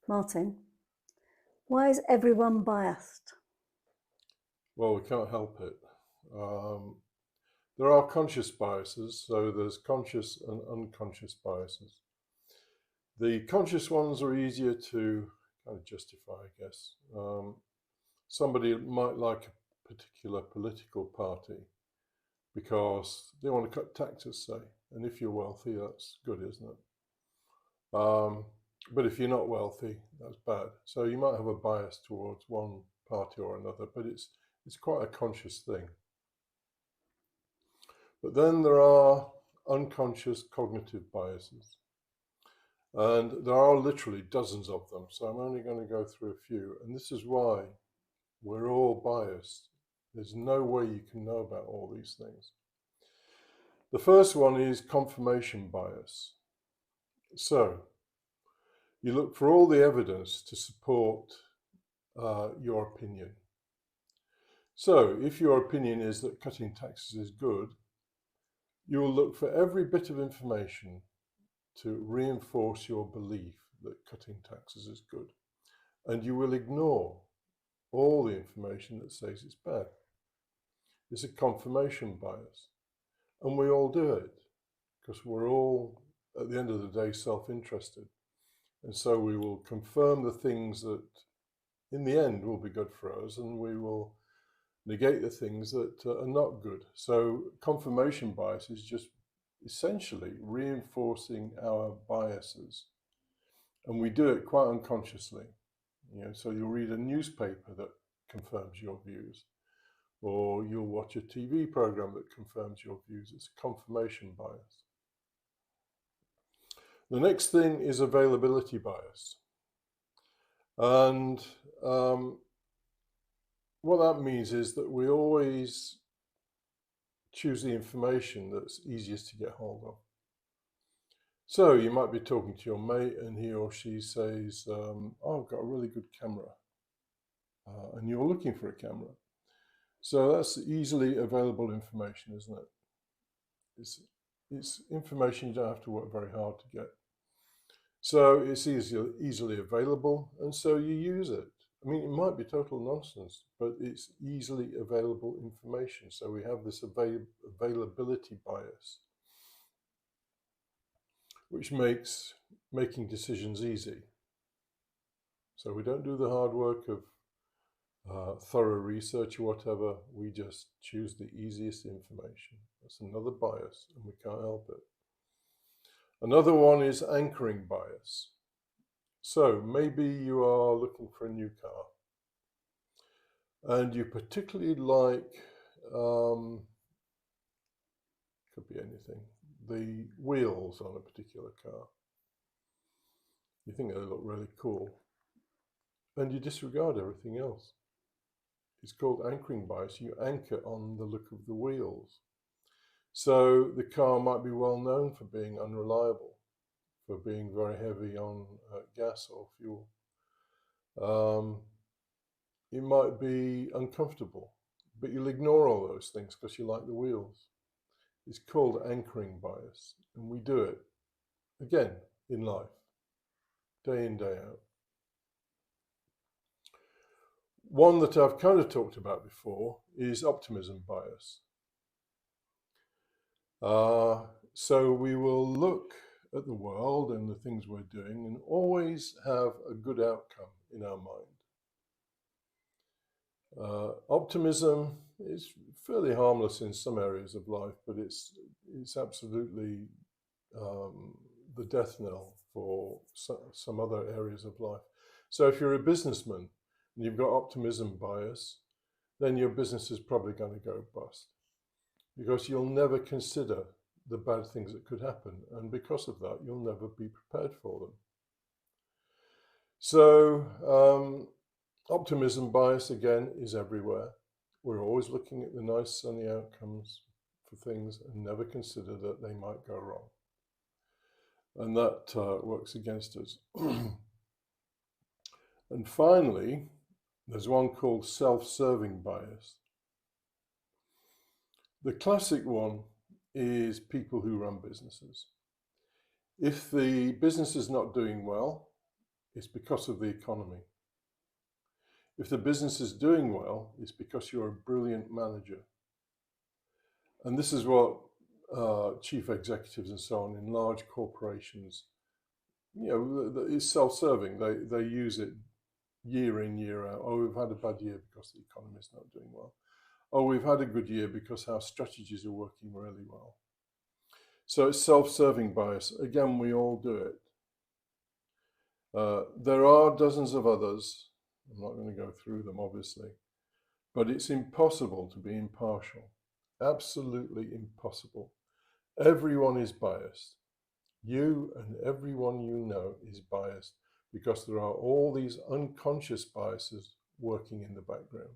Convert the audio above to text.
Martin, why is everyone biased? Well, we can't help it. There are conscious biases, so there's conscious and unconscious biases. The conscious ones are easier to kind of justify, I guess. Somebody might like a particular political party because they want to cut taxes, say, and if you're wealthy, that's good, isn't it? But if you're not wealthy, that's bad. So you might have a bias towards one party or another, but it's quite a conscious thing. But then there are unconscious cognitive biases. And there are literally dozens of them, so I'm only going to go through a few. And this is why we're all biased. There's no way you can know about all these things. The first one is confirmation bias. So you look for all the evidence to support your opinion. So if your opinion is that cutting taxes is good, you will look for every bit of information to reinforce your belief that cutting taxes is good. And you will ignore all the information that says it's bad. It's a confirmation bias. And we all do it because we're all, at the end of the day, self-interested. And so we will confirm the things that in the end will be good for us, and we will negate the things that are not good. So confirmation bias is just essentially reinforcing our biases. And we do it quite unconsciously. So you'll read a newspaper that confirms your views, or you'll watch a TV program that confirms your views. It's a confirmation bias. The next thing is availability bias. And what that means is that we always choose the information that's easiest to get hold of. So you might be talking to your mate and he or she says, oh, I've got a really good camera. And you're looking for a camera. So that's easily available information, isn't it? It's information you don't have to work very hard to get. So it's easily available, and so you use it. I mean, it might be total nonsense, but it's easily available information. So we have this availability bias, which makes making decisions easy. So we don't do the hard work of thorough research or whatever. We just choose the easiest information. That's another bias, and we can't help it. Another one is anchoring bias. So maybe you are looking for a new car and you particularly like, could be anything, the wheels on a particular car. You think they look really cool and you disregard everything else. It's called anchoring bias. You anchor on the look of the wheels. So the car might be well known for being unreliable, for being very heavy on gas or fuel. It might be uncomfortable, but you'll ignore all those things because you like the wheels. It's called anchoring bias, and we do it, again, in life, day in, day out. One that I've kind of talked about before is optimism bias. So we will look at the world and the things we're doing and always have a good outcome in our mind. Optimism is fairly harmless in some areas of life, but it's absolutely the death knell for some other areas of life. So if you're a businessman and you've got optimism bias, then your business is probably going to go bust because you'll never consider the bad things that could happen, and because of that, you'll never be prepared for them. So optimism bias, again, is everywhere. We're always looking at the nice sunny outcomes for things and never consider that they might go wrong. And that works against us. And finally, there's one called self-serving bias. The classic one is people who run businesses. If the business is not doing well, it's because of the economy. If the business is doing well, it's because you're a brilliant manager. And this is what chief executives and so on in large corporations, it's self-serving. They use it year in, year out. Oh, we've had a bad year because the economy is not doing well. Oh, we've had a good year because our strategies are working really well. So it's self-serving bias. Again, we all do it. There are dozens of others. I'm not going to go through them, obviously. But it's impossible to be impartial. Absolutely impossible. Everyone is biased. You and everyone you know is biased because there are all these unconscious biases working in the background.